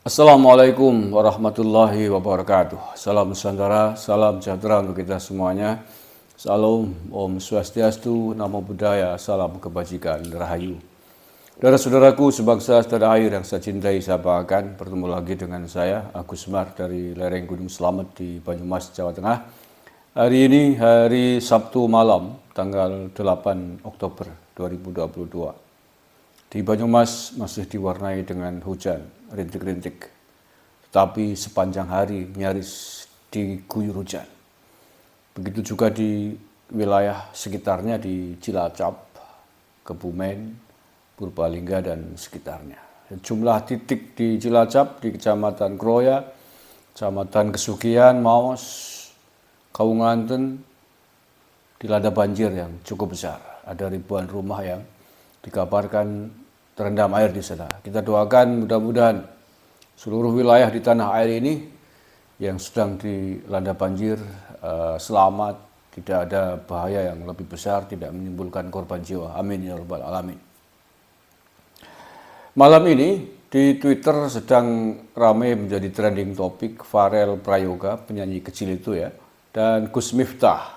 Assalamualaikum warahmatullahi wabarakatuh. Salam Nusantara, salam sejahtera untuk kita semuanya. Salam, Om Swastiastu, Namo Buddhaya, salam kebajikan, Rahayu. Saudara-saudaraku sebangsa setanah air yang saya cintai, saya banggakan, bertemu lagi dengan saya, Agus Semar dari lereng Gunung Slamet di Banyumas, Jawa Tengah. Hari ini hari Sabtu malam, tanggal 8 Oktober 2022. Di Banyumas masih diwarnai dengan hujan, rintik-rintik. Tetapi sepanjang hari nyaris diguyur hujan. Begitu juga di wilayah sekitarnya di Cilacap, Kebumen, Purbalingga, dan sekitarnya. Jumlah titik di Cilacap, di Kecamatan Kroya, Kecamatan Kesugian, Maos, Kaunganten, dilanda banjir yang cukup besar. Ada ribuan rumah yang dikabarkan terendam air di sana. Kita doakan mudah-mudahan seluruh wilayah di tanah air ini yang sedang dilanda banjir selamat, tidak ada bahaya yang lebih besar, tidak menimbulkan korban jiwa. Amin ya rabbal alamin. Malam ini di Twitter sedang ramai menjadi trending topik Farel Prayoga, penyanyi kecil itu ya, dan Gus Miftah.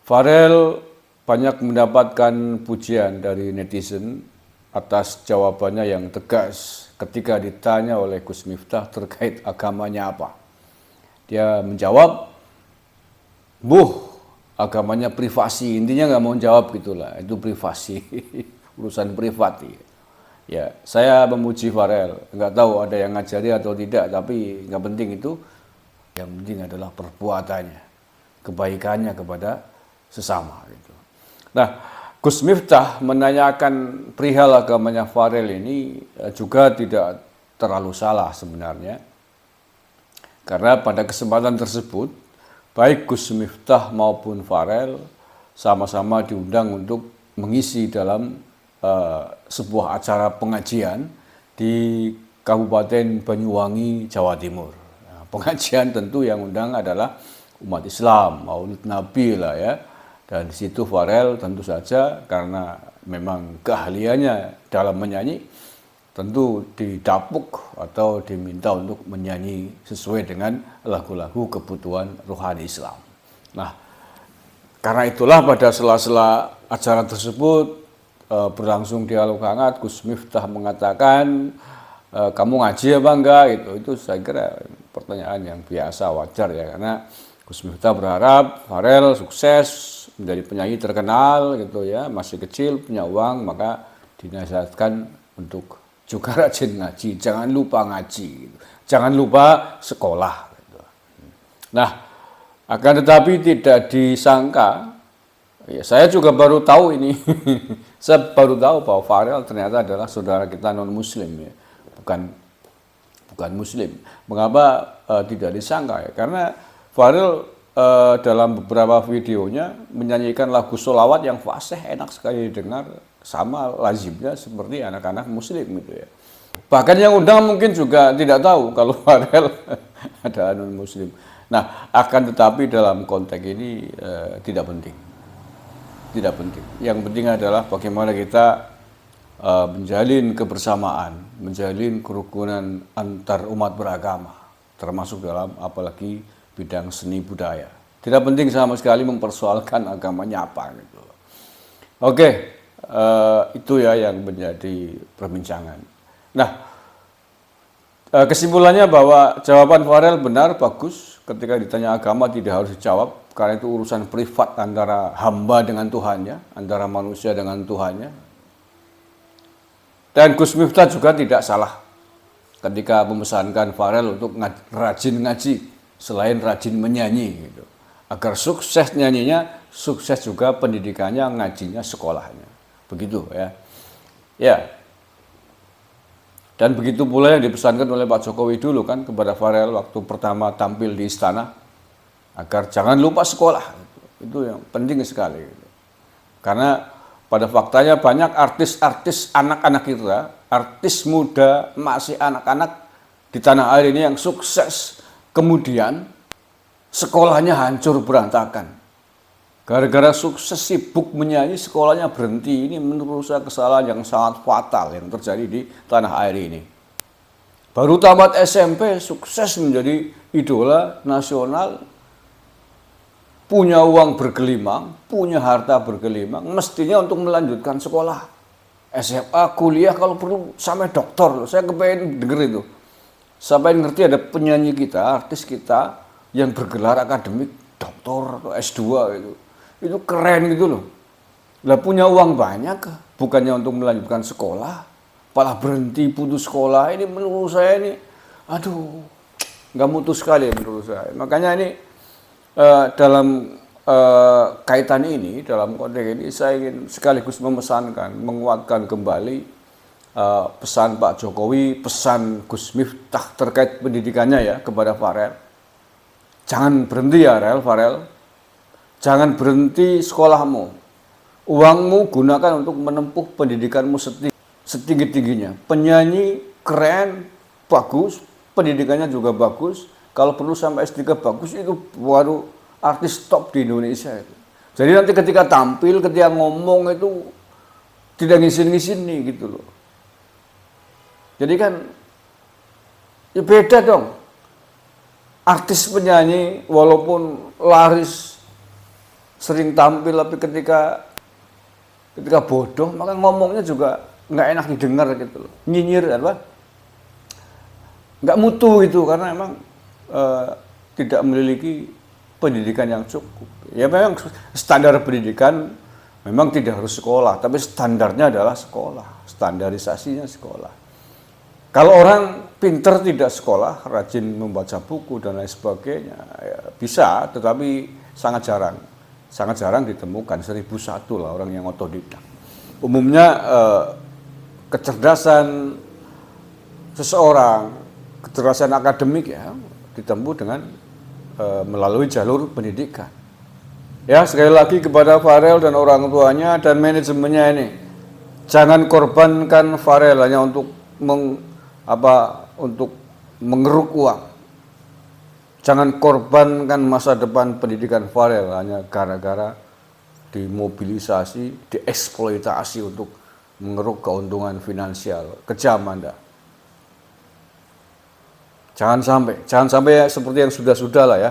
Farel banyak mendapatkan pujian dari netizen atas jawabannya yang tegas ketika ditanya oleh Gus Miftah terkait agamanya apa. Dia menjawab, agamanya privasi, intinya nggak mau jawab gitulah, itu privasi, urusan privat. Ya, saya memuji Farel, nggak tahu ada yang ngajari atau tidak, tapi nggak penting itu, yang penting adalah perbuatannya, kebaikannya kepada sesama gitu. Nah, Gus Miftah menanyakan perihal agamanya Farel ini juga tidak terlalu salah sebenarnya. Karena pada kesempatan tersebut, baik Gus Miftah maupun Farel sama-sama diundang untuk mengisi dalam sebuah acara pengajian di Kabupaten Banyuwangi, Jawa Timur. Nah, pengajian tentu yang undang adalah umat Islam, Maulid Nabi lah ya. Dan di situ Farel tentu saja karena memang keahliannya dalam menyanyi tentu didapuk atau diminta untuk menyanyi sesuai dengan lagu-lagu kebutuhan rohani Islam. Nah, karena itulah pada sela-sela acara tersebut berlangsung dialog hangat. Gus Miftah mengatakan, kamu ngaji apa enggak? Itu saya kira pertanyaan yang biasa, wajar ya, karena Gus Miftah berharap Farel sukses menjadi penyanyi terkenal gitu ya, masih kecil punya uang, maka dinasihatkan untuk juga rajin ngaji, jangan lupa ngaji gitu. Jangan lupa sekolah gitu. Nah, akan tetapi tidak disangka, ya saya juga baru tahu ini saya baru tahu bahwa Farel ternyata adalah saudara kita non muslim ya, bukan muslim. Mengapa tidak disangka ya? Karena Farel dalam beberapa videonya menyanyikan lagu sholawat yang fasih, enak sekali didengar, sama lazimnya seperti anak-anak muslim gitu ya. Bahkan yang undang mungkin juga tidak tahu kalau Farel ada non muslim. Nah, akan tetapi dalam konteks ini tidak penting. Tidak penting. Yang penting adalah bagaimana kita menjalin kebersamaan, menjalin kerukunan antar umat beragama, termasuk dalam apalagi bidang seni budaya. Tidak penting sama sekali mempersoalkan agamanya apa gitu. Oke, itu ya yang menjadi perbincangan. Nah, kesimpulannya bahwa jawaban Farel benar, bagus. Ketika ditanya agama tidak harus dijawab, karena itu urusan privat antara hamba dengan Tuhannya, antara manusia dengan Tuhannya. Dan Gus Miftah juga tidak salah ketika memesankan Farel untuk rajin ngaji, selain rajin menyanyi gitu. Agar sukses nyanyinya, sukses juga pendidikannya, ngajinya, sekolahnya. Begitu ya. Ya. Dan begitu pula yang dipesankan oleh Pak Jokowi dulu kan kepada Farel waktu pertama tampil di istana, agar jangan lupa sekolah. Itu yang penting sekali gitu. Karena pada faktanya banyak artis-artis anak-anak kita, artis muda, masih anak-anak di tanah air ini yang sukses, kemudian sekolahnya hancur berantakan. Gara-gara sukses sibuk menyanyi, sekolahnya berhenti. Ini menurut saya kesalahan yang sangat fatal yang terjadi di tanah air ini. Baru tamat SMP, sukses menjadi idola nasional, punya uang bergelimang, punya harta bergelimang, mestinya untuk melanjutkan sekolah. SMA, kuliah, kalau perlu sampai doktor. Saya kepengen denger itu. Sampai ngerti ada penyanyi kita, artis kita, yang bergelar akademik, doktor atau S2 itu. Itu keren gitu loh. Lah punya uang banyak, bukannya untuk melanjutkan sekolah, malah berhenti putus sekolah. Ini menurut saya ini, aduh, nggak mutu sekali menurut saya. Makanya ini dalam kaitan ini, dalam konteks ini, saya ingin sekaligus memesankan, menguatkan kembali pesan Pak Jokowi, pesan Gus Miftah terkait pendidikannya ya kepada Farel. Jangan berhenti ya Farel, jangan berhenti sekolahmu. Uangmu gunakan untuk menempuh pendidikanmu setinggi-tingginya. Penyanyi keren, bagus, pendidikannya juga bagus. Kalau perlu sampai S3 bagus, itu baru artis top di Indonesia itu. Jadi nanti ketika tampil, ketika ngomong itu tidak ngisin-ngisin nih gitu loh. Jadi kan ya beda dong. Artis penyanyi walaupun laris sering tampil, tapi ketika bodoh maka ngomongnya juga nggak enak didengar gitu loh. Nyinyir apa? Nggak mutu itu karena emang tidak memiliki pendidikan yang cukup. Ya memang standar pendidikan memang tidak harus sekolah, tapi standarnya adalah sekolah, standarisasinya sekolah. Kalau orang pinter tidak sekolah, rajin membaca buku dan lain sebagainya, ya bisa, tetapi sangat jarang ditemukan. 1001 lah orang yang otodidak. Umumnya kecerdasan seseorang, kecerdasan akademik ya ditempuh dengan melalui jalur pendidikan. Ya sekali lagi kepada Farel dan orang tuanya dan manajemennya ini, jangan korbankan Farel hanya untuk mengeruk uang. Jangan korbankan masa depan pendidikan Farel hanya gara-gara dimobilisasi, dieksploitasi untuk mengeruk keuntungan finansial. Kejam Anda. Jangan sampai ya, seperti yang sudah-sudah lah ya.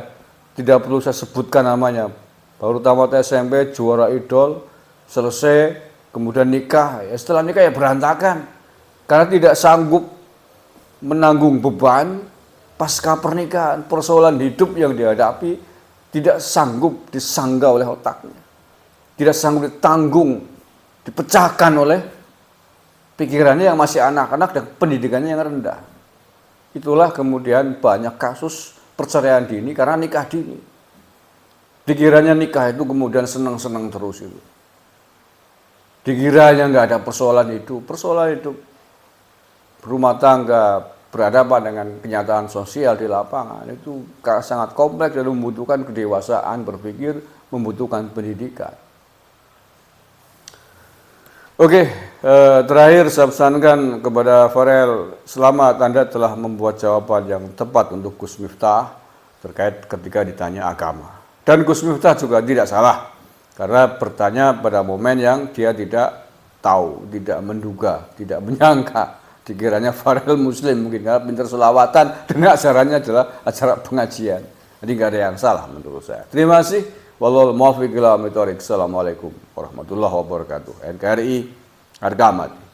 Tidak perlu saya sebutkan namanya. Baru tamat SMP, juara idol, selesai, kemudian nikah. Ya, setelah nikah ya berantakan. Karena tidak sanggup menanggung beban pasca pernikahan, persoalan hidup yang dihadapi, tidak sanggup disanggah oleh otaknya. Tidak sanggup ditanggung, dipecahkan oleh pikirannya yang masih anak-anak dan pendidikannya yang rendah. Itulah kemudian banyak kasus perceraian dini karena nikah dini. Dikiranya nikah itu kemudian senang-senang terus itu. Dikiranya nggak ada persoalan hidup rumah tangga berhadapan dengan kenyataan sosial di lapangan itu sangat kompleks dan membutuhkan kedewasaan berpikir, membutuhkan pendidikan. Oke, terakhir saya pesankan kepada Farel, selamat Anda telah membuat jawaban yang tepat untuk Gus Miftah terkait ketika ditanya agama. Dan Gus Miftah juga tidak salah, karena bertanya pada momen yang dia tidak tahu, tidak menduga, tidak menyangka. Dikiranya Farel Muslim mungkin, karena pintar selawatan, dan acaranya adalah acara pengajian. Jadi nggak ada yang salah menurut saya. Terima kasih. Wallahul muwaffiq ila aqwamit thoriq. Assalamualaikum warahmatullahi wabarakatuh. NKRI harga mati.